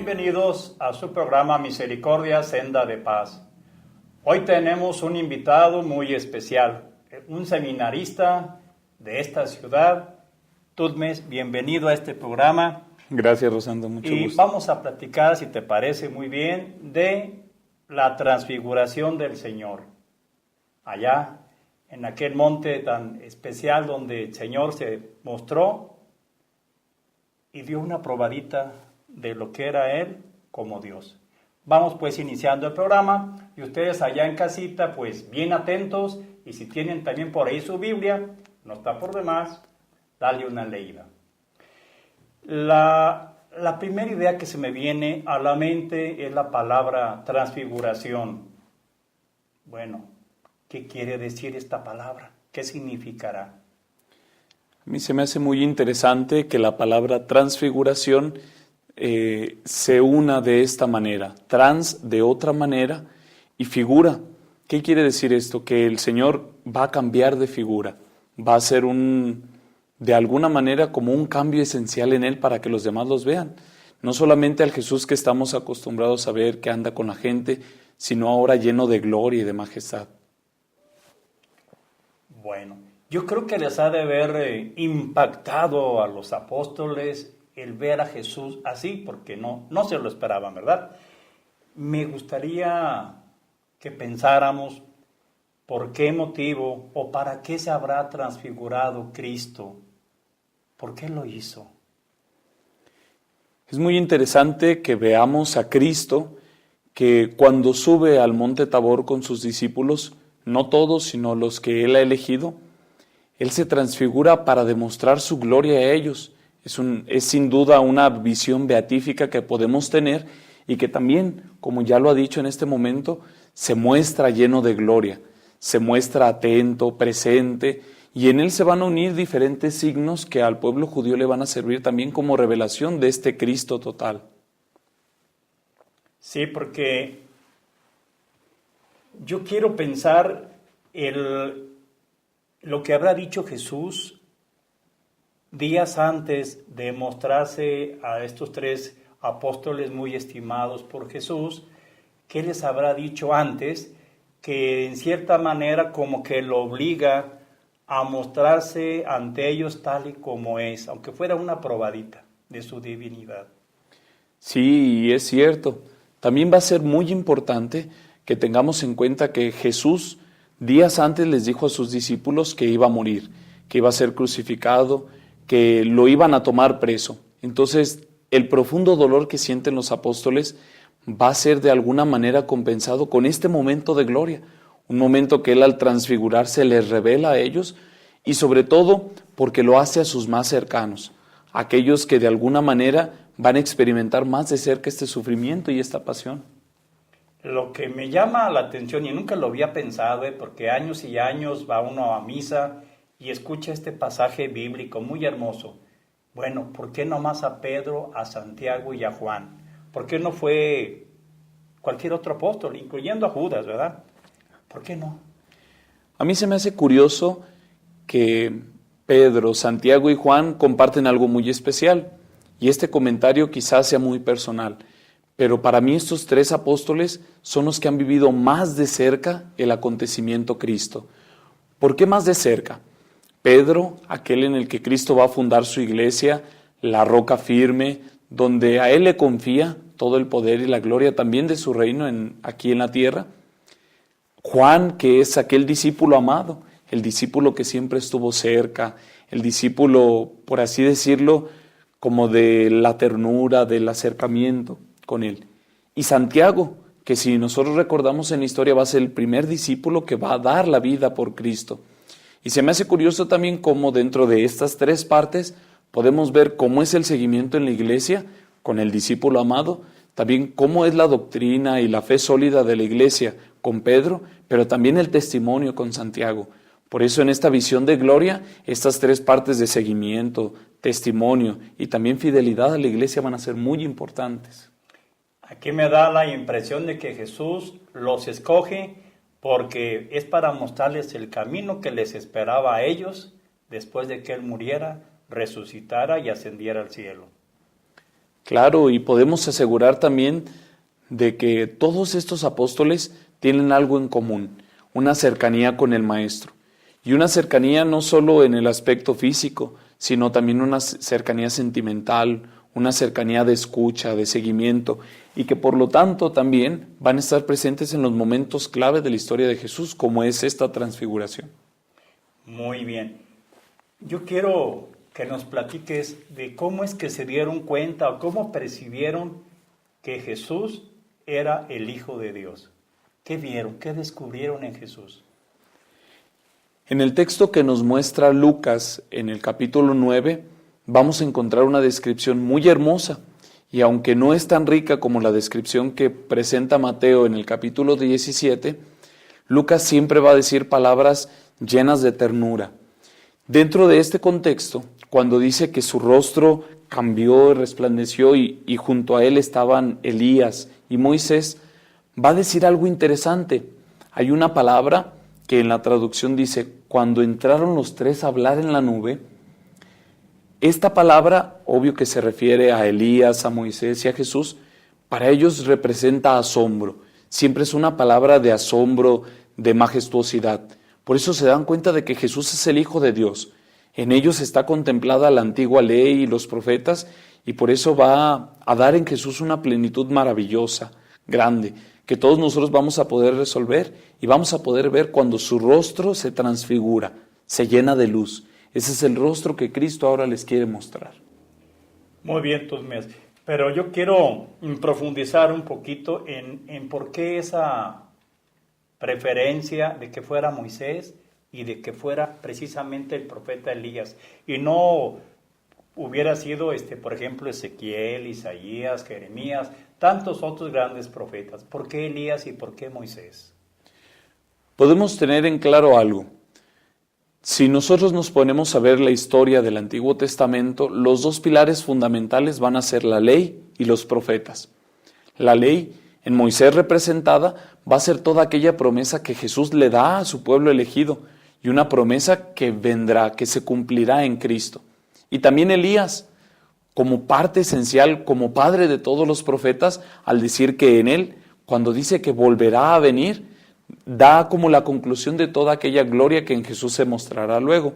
Bienvenidos a su programa Misericordia, Senda de Paz. Hoy tenemos un invitado muy especial, un seminarista de esta ciudad. Tutmes, bienvenido a este programa. Gracias, Rosando, mucho gusto. Y vamos a platicar, si te parece muy bien, de la transfiguración del Señor. Allá, en aquel monte tan especial donde el Señor se mostró y dio una probadita de lo que era Él como Dios. Vamos pues iniciando el programa y ustedes allá en casita pues bien atentos, y si tienen también por ahí su Biblia, no está por demás, dale una leída. La primera idea que se me viene a la mente es la palabra transfiguración. Bueno, ¿qué quiere decir esta palabra? ¿Qué significará? A mí se me hace muy interesante que la palabra transfiguración se una de esta manera, trans de otra manera y figura. ¿Qué quiere decir esto? Que el Señor va a cambiar de figura, va a ser de alguna manera como un cambio esencial en Él para que los demás los vean. No solamente al Jesús que estamos acostumbrados a ver, que anda con la gente, sino ahora lleno de gloria y de majestad. Bueno, yo creo que les ha de haber impactado a los apóstoles el ver a Jesús así, porque no se lo esperaban, ¿verdad? Me gustaría que pensáramos por qué motivo o para qué se habrá transfigurado Cristo. ¿Por qué lo hizo? Es muy interesante que veamos a Cristo que cuando sube al monte Tabor con sus discípulos, no todos, sino los que Él ha elegido, Él se transfigura para demostrar su gloria a ellos. Es sin duda una visión beatífica que podemos tener y que también, como ya lo ha dicho en este momento, se muestra lleno de gloria, se muestra atento, presente, y en Él se van a unir diferentes signos que al pueblo judío le van a servir también como revelación de este Cristo total. Sí, porque yo quiero pensar lo que habrá dicho Jesús días antes de mostrarse a estos tres apóstoles muy estimados por Jesús. ¿Qué les habrá dicho antes? Que en cierta manera como que lo obliga a mostrarse ante ellos tal y como es, aunque fuera una probadita de su divinidad. Sí, es cierto. También va a ser muy importante que tengamos en cuenta que Jesús días antes les dijo a sus discípulos que iba a morir, que iba a ser crucificado, que lo iban a tomar preso. Entonces, el profundo dolor que sienten los apóstoles va a ser de alguna manera compensado con este momento de gloria, un momento que Él al transfigurarse les revela a ellos, y sobre todo porque lo hace a sus más cercanos, aquellos que de alguna manera van a experimentar más de cerca este sufrimiento y esta pasión. Lo que me llama la atención, y nunca lo había pensado, porque años y años va uno a misa y escucha este pasaje bíblico muy hermoso. Bueno, ¿por qué no más a Pedro, a Santiago y a Juan? ¿Por qué no fue cualquier otro apóstol, incluyendo a Judas, verdad? ¿Por qué no? A mí se me hace curioso que Pedro, Santiago y Juan comparten algo muy especial, y este comentario quizás sea muy personal, pero para mí estos tres apóstoles son los que han vivido más de cerca el acontecimiento Cristo. ¿Por qué más de cerca? Pedro, aquel en el que Cristo va a fundar su iglesia, la roca firme, donde a Él le confía todo el poder y la gloria también de su reino aquí en la tierra. Juan, que es aquel discípulo amado, el discípulo que siempre estuvo cerca, el discípulo, por así decirlo, como de la ternura, del acercamiento con Él. Y Santiago, que si nosotros recordamos en la historia va a ser el primer discípulo que va a dar la vida por Cristo. Y se me hace curioso también cómo dentro de estas tres partes podemos ver cómo es el seguimiento en la iglesia con el discípulo amado, también cómo es la doctrina y la fe sólida de la iglesia con Pedro, pero también el testimonio con Santiago. Por eso en esta visión de gloria, estas tres partes de seguimiento, testimonio y también fidelidad a la iglesia van a ser muy importantes. Aquí me da la impresión de que Jesús los escoge porque es para mostrarles el camino que les esperaba a ellos después de que Él muriera, resucitara y ascendiera al cielo. Claro, y podemos asegurar también de que todos estos apóstoles tienen algo en común, una cercanía con el Maestro. Y una cercanía no solo en el aspecto físico, sino también una cercanía sentimental, una cercanía de escucha, de seguimiento, y que por lo tanto también van a estar presentes en los momentos clave de la historia de Jesús, como es esta transfiguración. Muy bien. Yo quiero que nos platiques de cómo es que se dieron cuenta o cómo percibieron que Jesús era el Hijo de Dios. ¿Qué vieron? ¿Qué descubrieron en Jesús? En el texto que nos muestra Lucas en el capítulo 9, vamos a encontrar una descripción muy hermosa, y aunque no es tan rica como la descripción que presenta Mateo en el capítulo 17, Lucas siempre va a decir palabras llenas de ternura. Dentro de este contexto, cuando dice que su rostro cambió, resplandeció y junto a él estaban Elías y Moisés, va a decir algo interesante. Hay una palabra que en la traducción dice, cuando entraron los tres a hablar en la nube. Esta palabra, obvio que se refiere a Elías, a Moisés y a Jesús, para ellos representa asombro. Siempre es una palabra de asombro, de majestuosidad. Por eso se dan cuenta de que Jesús es el Hijo de Dios. En ellos está contemplada la antigua ley y los profetas, y por eso va a dar en Jesús una plenitud maravillosa, grande, que todos nosotros vamos a poder resolver y vamos a poder ver cuando su rostro se transfigura, se llena de luz. Ese es el rostro que Cristo ahora les quiere mostrar. Muy bien, Tusmes. Pero yo quiero profundizar un poquito en por qué esa preferencia de que fuera Moisés y de que fuera precisamente el profeta Elías. Y no hubiera sido, por ejemplo, Ezequiel, Isaías, Jeremías, tantos otros grandes profetas. ¿Por qué Elías y por qué Moisés? Podemos tener en claro algo. Si nosotros nos ponemos a ver la historia del Antiguo Testamento, los dos pilares fundamentales van a ser la ley y los profetas. La ley, en Moisés representada, va a ser toda aquella promesa que Jesús le da a su pueblo elegido, y una promesa que vendrá, que se cumplirá en Cristo. Y también Elías, como parte esencial, como padre de todos los profetas, al decir que en él, cuando dice que volverá a venir, da como la conclusión de toda aquella gloria que en Jesús se mostrará luego.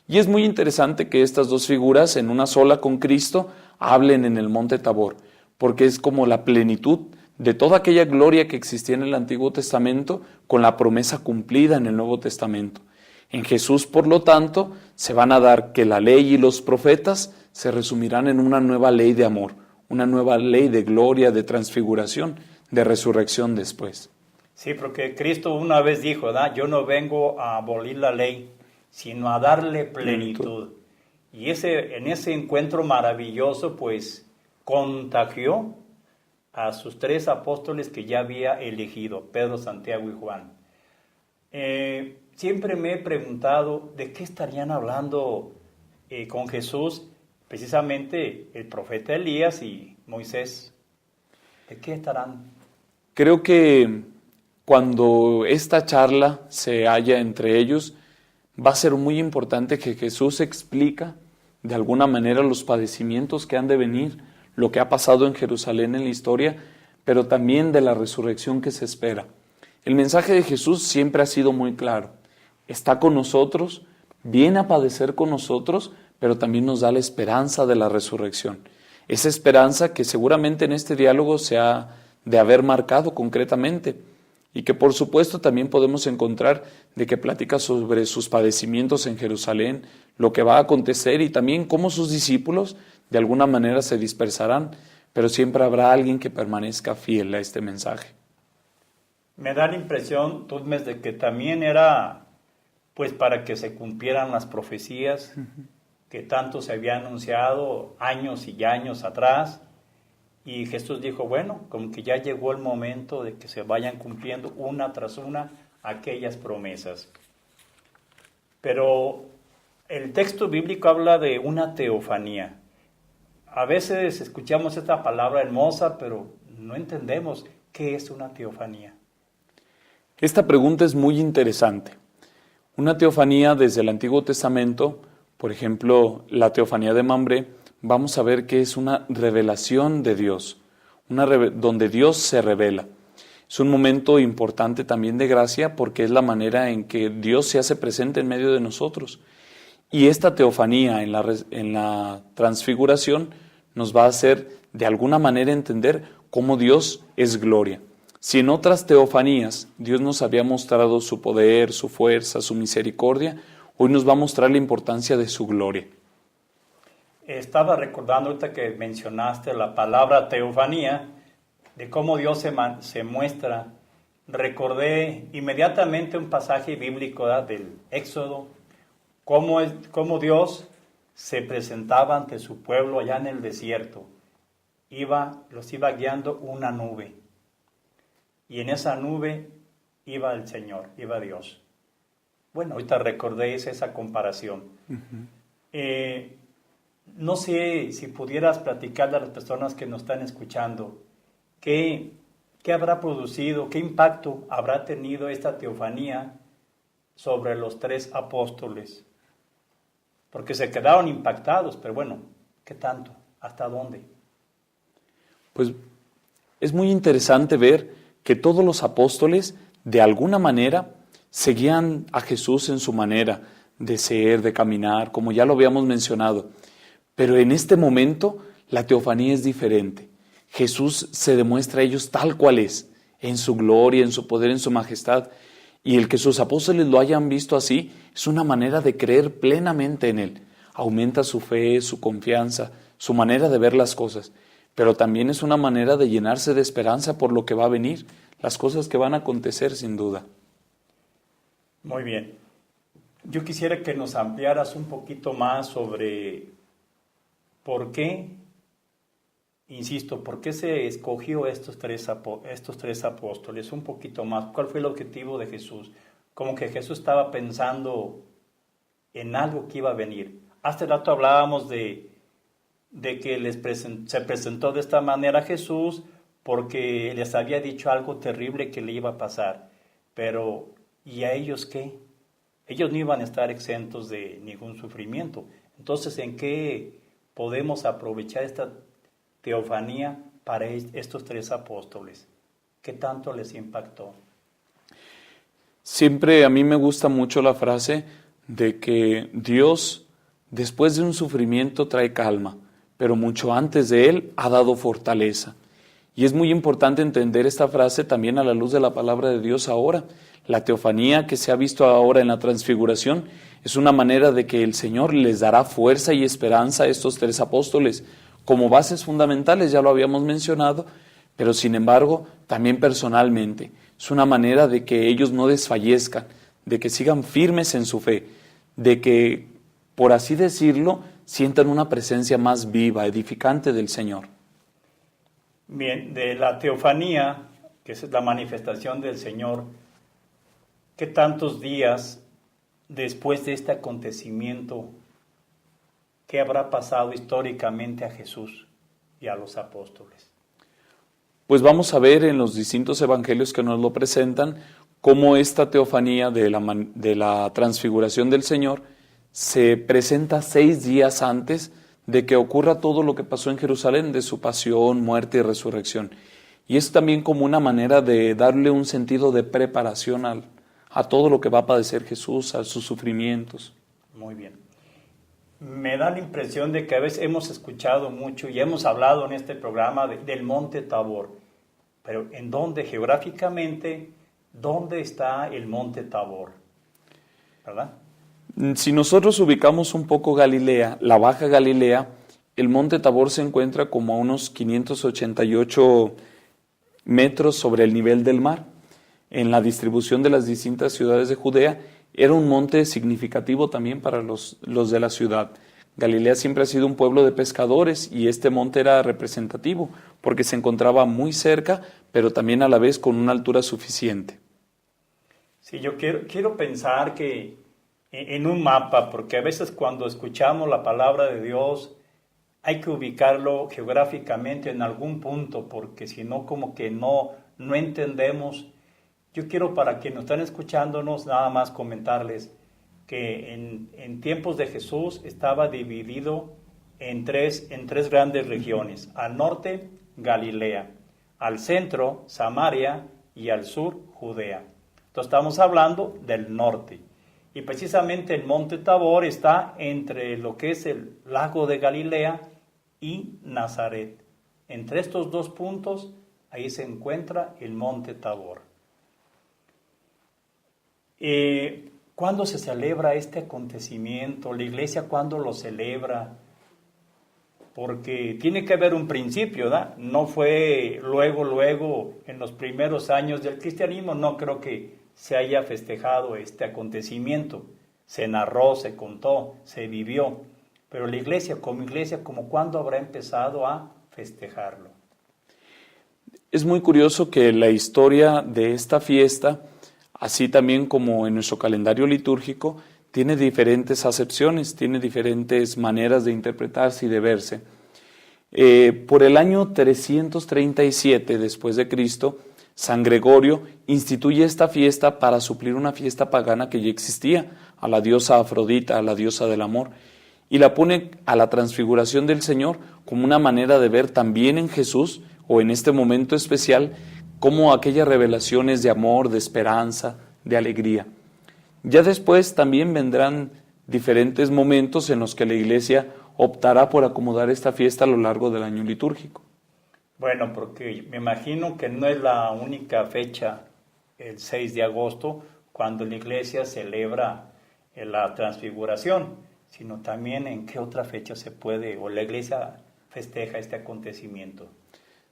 Y es muy interesante que estas dos figuras, en una sola con Cristo, hablen en el monte Tabor, porque es como la plenitud de toda aquella gloria que existía en el Antiguo Testamento con la promesa cumplida en el Nuevo Testamento. En Jesús, por lo tanto, se van a dar que la ley y los profetas se resumirán en una nueva ley de amor, una nueva ley de gloria, de transfiguración, de resurrección después. Sí, porque Cristo una vez dijo, ¿verdad? Yo no vengo a abolir la ley, sino a darle plenitud. Y en ese encuentro maravilloso, pues, contagió a sus tres apóstoles que ya había elegido, Pedro, Santiago y Juan. Siempre me he preguntado de qué estarían hablando con Jesús, precisamente el profeta Elías y Moisés. ¿De qué estarán? Creo que cuando esta charla se halla entre ellos, va a ser muy importante que Jesús explica de alguna manera los padecimientos que han de venir, lo que ha pasado en Jerusalén en la historia, pero también de la resurrección que se espera. El mensaje de Jesús siempre ha sido muy claro. Está con nosotros, viene a padecer con nosotros, pero también nos da la esperanza de la resurrección. Esa esperanza que seguramente en este diálogo se ha de haber marcado concretamente y que por supuesto también podemos encontrar de que platica sobre sus padecimientos en Jerusalén, lo que va a acontecer y también cómo sus discípulos de alguna manera se dispersarán, pero siempre habrá alguien que permanezca fiel a este mensaje. Me da la impresión, Tutmes, de que también era pues para que se cumplieran las profecías que tanto se había anunciado años y años atrás. Y Jesús dijo, bueno, como que ya llegó el momento de que se vayan cumpliendo una tras una aquellas promesas. Pero el texto bíblico habla de una teofanía. A veces escuchamos esta palabra hermosa, pero no entendemos qué es una teofanía. Esta pregunta es muy interesante. Una teofanía desde el Antiguo Testamento, por ejemplo, la teofanía de Mambré, vamos a ver que es una revelación de Dios, donde Dios se revela. Es un momento importante también de gracia porque es la manera en que Dios se hace presente en medio de nosotros. Y esta teofanía en la transfiguración nos va a hacer de alguna manera entender cómo Dios es gloria. Si en otras teofanías Dios nos había mostrado su poder, su fuerza, su misericordia, hoy nos va a mostrar la importancia de su gloria. Estaba recordando ahorita que mencionaste la palabra teofanía, de cómo Dios se muestra. Recordé inmediatamente un pasaje bíblico, ¿verdad?, del Éxodo, cómo Dios se presentaba ante su pueblo allá en el desierto. Los iba guiando una nube. Y en esa nube iba el Señor, iba Dios. Bueno, ahorita recordéis esa comparación. No sé si pudieras platicarle a las personas que nos están escuchando, ¿qué habrá producido, qué impacto habrá tenido esta teofanía sobre los 3 apóstoles? Porque se quedaron impactados, pero bueno, ¿qué tanto? ¿Hasta dónde? Pues es muy interesante ver que todos los apóstoles, de alguna manera, seguían a Jesús en su manera de ser, de caminar, como ya lo habíamos mencionado. Pero en este momento, la teofanía es diferente. Jesús se demuestra a ellos tal cual es, en su gloria, en su poder, en su majestad. Y el que sus apóstoles lo hayan visto así, es una manera de creer plenamente en Él. Aumenta su fe, su confianza, su manera de ver las cosas. Pero también es una manera de llenarse de esperanza por lo que va a venir, las cosas que van a acontecer sin duda. Muy bien. Yo quisiera que nos ampliaras un poquito más sobre por qué, insisto, por qué se escogió estos tres apóstoles, un poquito más. ¿Cuál fue el objetivo de Jesús? Como que Jesús estaba pensando en algo que iba a venir. Hace rato hablábamos de que se presentó de esta manera a Jesús porque les había dicho algo terrible que le iba a pasar. Pero, ¿y a ellos qué? Ellos no iban a estar exentos de ningún sufrimiento. Entonces, ¿en qué podemos aprovechar esta teofanía para estos 3 apóstoles? ¿Qué tanto les impactó? Siempre a mí me gusta mucho la frase de que Dios, después de un sufrimiento, trae calma, pero mucho antes de él ha dado fortaleza. Y es muy importante entender esta frase también a la luz de la palabra de Dios ahora. La teofanía que se ha visto ahora en la transfiguración es una manera de que el Señor les dará fuerza y esperanza a estos 3 apóstoles como bases fundamentales, ya lo habíamos mencionado, pero sin embargo también personalmente. Es una manera de que ellos no desfallezcan, de que sigan firmes en su fe, de que, por así decirlo, sientan una presencia más viva, edificante del Señor. Bien, de la teofanía, que es la manifestación del Señor, ¿qué tantos días después de este acontecimiento, qué habrá pasado históricamente a Jesús y a los apóstoles? Pues vamos a ver en los distintos evangelios que nos lo presentan cómo esta teofanía de la transfiguración del Señor se presenta 6 días antes de que ocurra todo lo que pasó en Jerusalén, de su pasión, muerte y resurrección. Y es también como una manera de darle un sentido de preparación a todo lo que va a padecer Jesús, a sus sufrimientos. Muy bien. Me da la impresión de que a veces hemos escuchado mucho y hemos hablado en este programa del Monte Tabor. Pero ¿en dónde geográficamente, dónde está el Monte Tabor? ¿Verdad? Si nosotros ubicamos un poco Galilea, la Baja Galilea, el Monte Tabor se encuentra como a unos 588 metros sobre el nivel del mar. En la distribución de las distintas ciudades de Judea, era un monte significativo también para los de la ciudad. Galilea siempre ha sido un pueblo de pescadores y este monte era representativo porque se encontraba muy cerca, pero también a la vez con una altura suficiente. Sí, yo quiero pensar que en un mapa, porque a veces cuando escuchamos la palabra de Dios hay que ubicarlo geográficamente en algún punto, porque si no, como que no entendemos. Yo quiero, para quienes están escuchándonos, nada más comentarles que en tiempos de Jesús estaba dividido en tres grandes regiones. Al norte, Galilea. Al centro, Samaria. Y al sur, Judea. Entonces estamos hablando del norte. Y precisamente el monte Tabor está entre lo que es el lago de Galilea y Nazaret. Entre estos dos puntos, ahí se encuentra el monte Tabor. ¿Cuándo se celebra este acontecimiento? ¿La iglesia cuándo lo celebra? Porque tiene que haber un principio, ¿verdad? No fue luego, en los primeros años del cristianismo, no creo que se haya festejado este acontecimiento. Se narró, se contó, se vivió. Pero la iglesia, ¿como cuándo habrá empezado a festejarlo? Es muy curioso que la historia de esta fiesta, así también como en nuestro calendario litúrgico, tiene diferentes acepciones, tiene diferentes maneras de interpretarse y de verse. Por el año 337 después de Cristo, San Gregorio instituye esta fiesta para suplir una fiesta pagana que ya existía, a la diosa Afrodita, a la diosa del amor, y la pone a la transfiguración del Señor como una manera de ver también en Jesús, o en este momento especial, como aquellas revelaciones de amor, de esperanza, de alegría. Ya después también vendrán diferentes momentos en los que la Iglesia optará por acomodar esta fiesta a lo largo del año litúrgico. Bueno, porque me imagino que no es la única fecha, el 6 de agosto, cuando la Iglesia celebra la transfiguración, sino también en qué otra fecha se puede, o la Iglesia festeja este acontecimiento.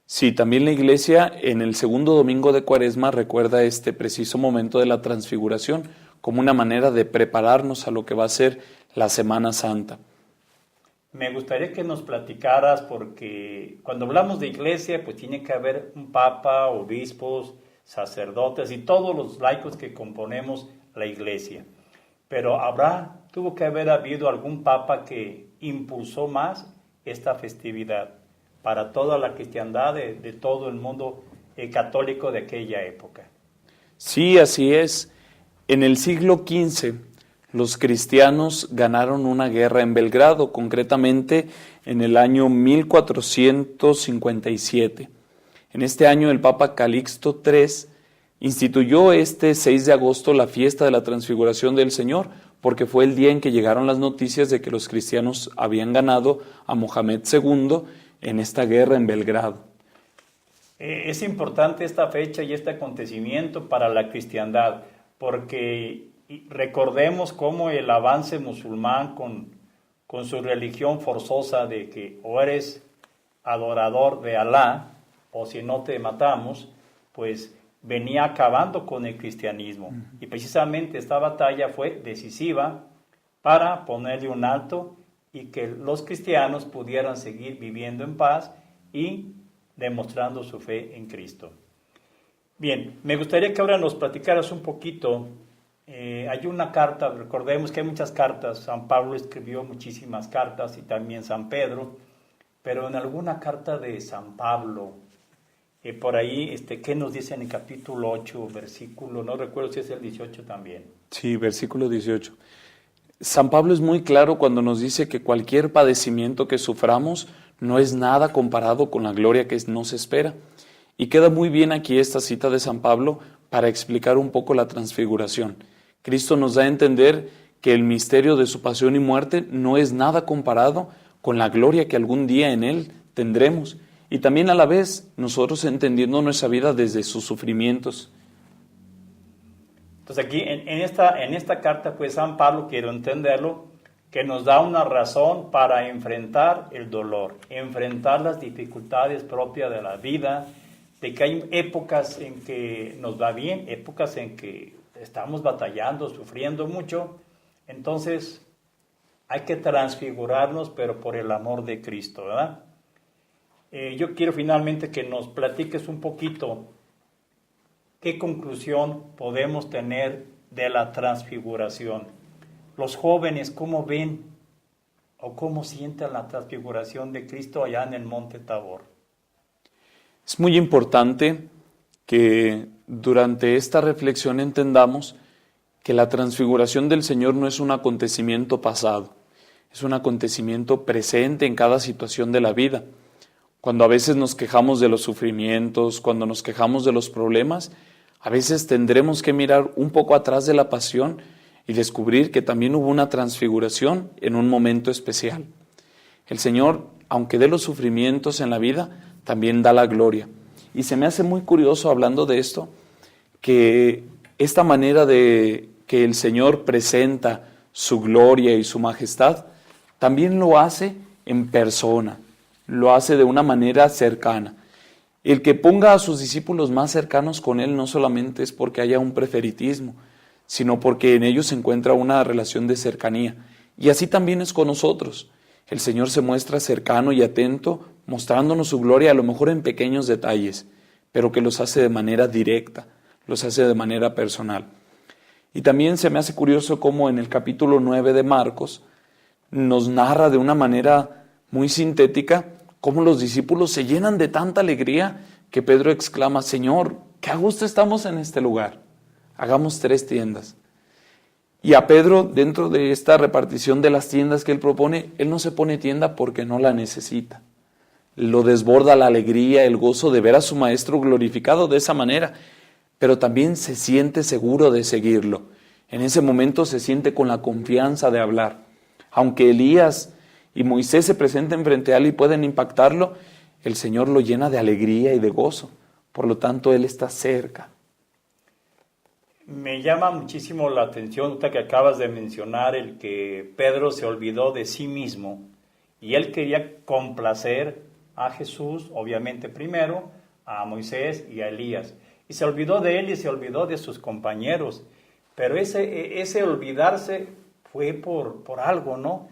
Sí, también la Iglesia en el segundo domingo de Cuaresma recuerda este preciso momento de la transfiguración como una manera de prepararnos a lo que va a ser la Semana Santa. Me gustaría que nos platicaras, porque cuando hablamos de iglesia, pues tiene que haber un papa, obispos, sacerdotes y todos los laicos que componemos la iglesia. Pero tuvo que haber habido algún papa que impulsó más esta festividad para toda la cristiandad de todo el mundo católico de aquella época. Sí, así es. En el siglo XV, los cristianos ganaron una guerra en Belgrado, concretamente en el año 1457. En este año el Papa Calixto III instituyó este 6 de agosto la fiesta de la Transfiguración del Señor, porque fue el día en que llegaron las noticias de que los cristianos habían ganado a Mohamed II en esta guerra en Belgrado. Es importante esta fecha y este acontecimiento para la cristiandad, porque recordemos cómo el avance musulmán con su religión forzosa de que o eres adorador de Alá o si no te matamos, pues venía acabando con el cristianismo. Y precisamente esta batalla fue decisiva para ponerle un alto y que los cristianos pudieran seguir viviendo en paz y demostrando su fe en Cristo. Bien, me gustaría que ahora nos platicaras un poquito. Hay una carta, recordemos que hay muchas cartas, San Pablo escribió muchísimas cartas y también San Pedro, pero en alguna carta de San Pablo, por ahí, ¿qué nos dice en el capítulo 8, versículo, no recuerdo si es el 18 también? Sí, versículo 18. San Pablo es muy claro cuando nos dice que cualquier padecimiento que suframos no es nada comparado con la gloria que nos espera. Y queda muy bien aquí esta cita de San Pablo para explicar un poco la transfiguración. Cristo nos da a entender que el misterio de su pasión y muerte no es nada comparado con la gloria que algún día en Él tendremos. Y también a la vez nosotros entendiendo nuestra vida desde sus sufrimientos. Entonces aquí en esta carta, pues San Pablo, quiero entenderlo, que nos da una razón para enfrentar el dolor, enfrentar las dificultades propias de la vida, de que hay épocas en que nos va bien, épocas en que estamos batallando, sufriendo mucho. Entonces hay que transfigurarnos, pero por el amor de Cristo, ¿verdad? Yo quiero finalmente que nos platiques un poquito qué conclusión podemos tener de la transfiguración. Los jóvenes, ¿cómo ven o cómo sienten la transfiguración de Cristo allá en el monte Tabor? Es muy importante que durante esta reflexión entendamos que la transfiguración del Señor no es un acontecimiento pasado, es un acontecimiento presente en cada situación de la vida. Cuando a veces nos quejamos de los sufrimientos, cuando nos quejamos de los problemas, a veces tendremos que mirar un poco atrás de la pasión y descubrir que también hubo una transfiguración en un momento especial. El Señor, aunque dé los sufrimientos en la vida, también da la gloria. Y se me hace muy curioso, hablando de esto, que esta manera de que el Señor presenta su gloria y su majestad, también lo hace en persona, lo hace de una manera cercana. El que ponga a sus discípulos más cercanos con Él no solamente es porque haya un preferitismo, sino porque en ellos se encuentra una relación de cercanía. Y así también es con nosotros. El Señor se muestra cercano y atento, mostrándonos su gloria a lo mejor en pequeños detalles, pero que los hace de manera directa, los hace de manera personal. Y también se me hace curioso cómo en el capítulo 9 de Marcos nos narra de una manera muy sintética cómo los discípulos se llenan de tanta alegría que Pedro exclama: Señor, qué a gusto estamos en este lugar, hagamos 3 tiendas. Y a Pedro, dentro de esta repartición de las tiendas que él propone, él no se pone tienda porque no la necesita. Lo desborda la alegría, el gozo de ver a su maestro glorificado de esa manera, pero también se siente seguro de seguirlo. En ese momento se siente con la confianza de hablar. Aunque Elías y Moisés se presenten frente a él y pueden impactarlo, el Señor lo llena de alegría y de gozo. Por lo tanto, Él está cerca. Me llama muchísimo la atención, ahorita que acabas de mencionar, el que Pedro se olvidó de sí mismo y él quería complacer a Jesús, obviamente primero, a Moisés y a Elías. Y se olvidó de él y se olvidó de sus compañeros. Pero ese olvidarse fue por algo, ¿no?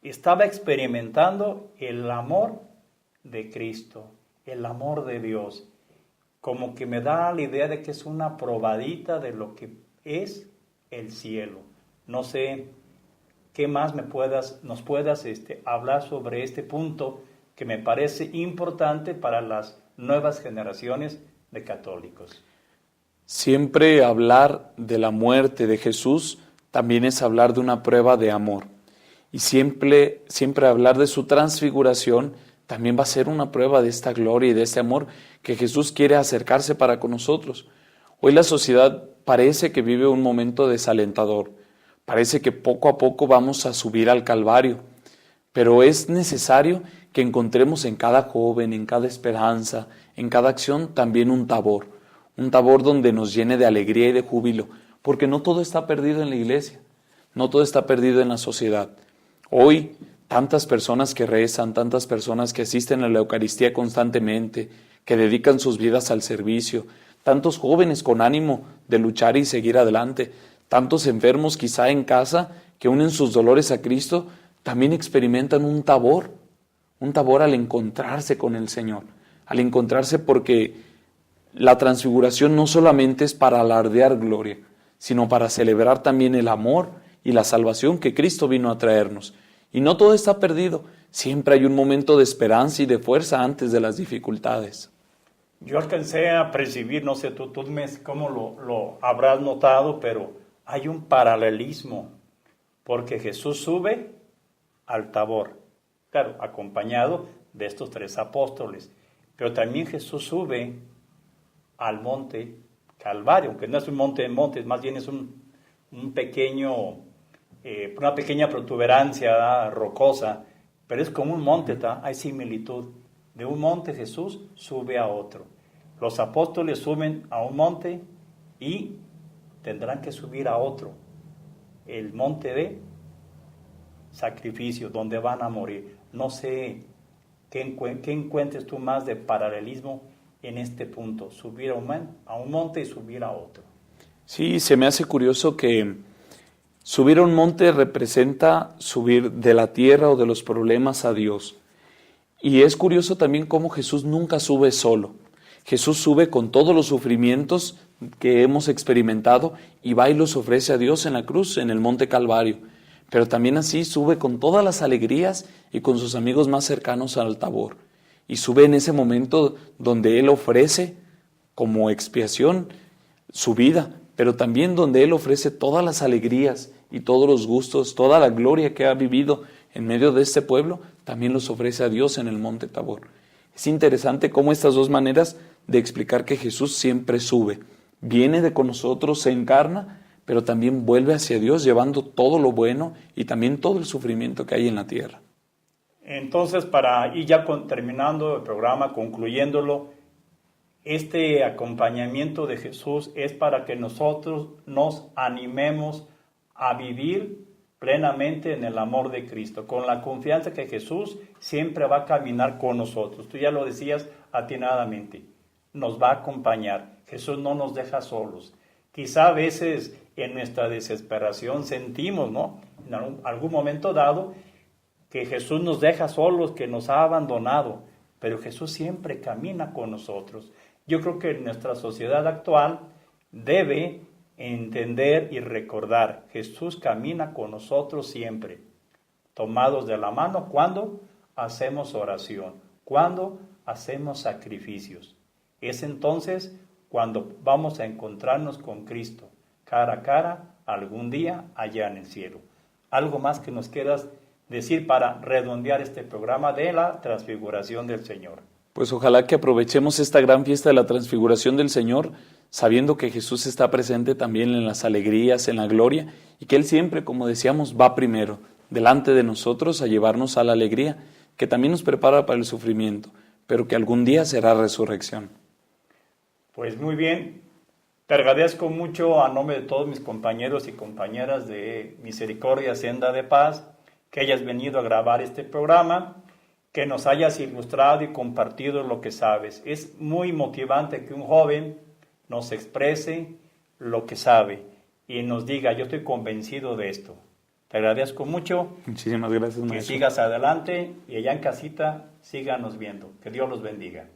Estaba experimentando el amor de Cristo, el amor de Dios. Como que me da la idea de que es una probadita de lo que es el cielo. No sé qué más nos puedas hablar sobre este punto que me parece importante para las nuevas generaciones de católicos. Siempre hablar de la muerte de Jesús también es hablar de una prueba de amor. Y siempre hablar de su transfiguración también va a ser una prueba de esta gloria y de este amor que Jesús quiere acercarse para con nosotros. Hoy la sociedad parece que vive un momento desalentador. Parece que poco a poco vamos a subir al Calvario. Pero es necesario que encontremos en cada joven, en cada esperanza, en cada acción también un tabor donde nos llene de alegría y de júbilo, porque no todo está perdido en la iglesia, no todo está perdido en la sociedad. Hoy, tantas personas que rezan, tantas personas que asisten a la Eucaristía constantemente, que dedican sus vidas al servicio, tantos jóvenes con ánimo de luchar y seguir adelante, tantos enfermos quizá en casa que unen sus dolores a Cristo, también experimentan un tabor al encontrarse con el Señor, al encontrarse porque la transfiguración no solamente es para alardear gloria, sino para celebrar también el amor y la salvación que Cristo vino a traernos. Y no todo está perdido, siempre hay un momento de esperanza y de fuerza antes de las dificultades. Yo alcancé a percibir, no sé tú cómo lo habrás notado, pero hay un paralelismo, porque Jesús sube al Tabor, claro, acompañado de estos 3 apóstoles, pero también Jesús sube al monte Calvario, aunque no es un monte de montes, más bien es un pequeño, una pequeña protuberancia rocosa, pero es como un monte, hay similitud. De un monte Jesús sube a otro. Los apóstoles suben a un monte y tendrán que subir a otro, el monte de sacrificio, donde van a morir. No sé qué encuentres tú más de paralelismo en este punto, subir a un monte y subir a otro. Sí, se me hace curioso que subir a un monte representa subir de la tierra o de los problemas a Dios. Y es curioso también cómo Jesús nunca sube solo. Jesús sube con todos los sufrimientos que hemos experimentado y va y los ofrece a Dios en la cruz, en el monte Calvario. Pero también así sube con todas las alegrías y con sus amigos más cercanos al Tabor. Y sube en ese momento donde Él ofrece como expiación su vida, pero también donde Él ofrece todas las alegrías y todos los gustos, toda la gloria que ha vivido en medio de este pueblo, también los ofrece a Dios en el monte Tabor. Es interesante cómo estas dos maneras de explicar que Jesús siempre sube. Viene de con nosotros, se encarna, pero también vuelve hacia Dios llevando todo lo bueno y también todo el sufrimiento que hay en la tierra. Entonces, para ir ya terminando el programa, concluyéndolo, este acompañamiento de Jesús es para que nosotros nos animemos a vivir plenamente en el amor de Cristo, con la confianza que Jesús siempre va a caminar con nosotros. Tú ya lo decías atinadamente, nos va a acompañar. Jesús no nos deja solos. Quizá a veces en nuestra desesperación sentimos, ¿no?, en algún momento dado, que Jesús nos deja solos, que nos ha abandonado, pero Jesús siempre camina con nosotros. Yo creo que nuestra sociedad actual debe entender y recordar, Jesús camina con nosotros siempre, tomados de la mano cuando hacemos oración, cuando hacemos sacrificios. Es entonces cuando vamos a encontrarnos con Cristo, cara a cara, algún día allá en el cielo. ¿Algo más que nos quieras decir para redondear este programa de la transfiguración del Señor? Pues ojalá que aprovechemos esta gran fiesta de la transfiguración del Señor, sabiendo que Jesús está presente también en las alegrías, en la gloria, y que Él siempre, como decíamos, va primero, delante de nosotros a llevarnos a la alegría, que también nos prepara para el sufrimiento, pero que algún día será resurrección. Pues muy bien, te agradezco mucho a nombre de todos mis compañeros y compañeras de Misericordia Senda de Paz, que hayas venido a grabar este programa, que nos hayas ilustrado y compartido lo que sabes. Es muy motivante que un joven nos exprese lo que sabe y nos diga, yo estoy convencido de esto. Te agradezco mucho. Muchísimas gracias, maestro. Que sigas adelante y allá en casita síganos viendo. Que Dios los bendiga.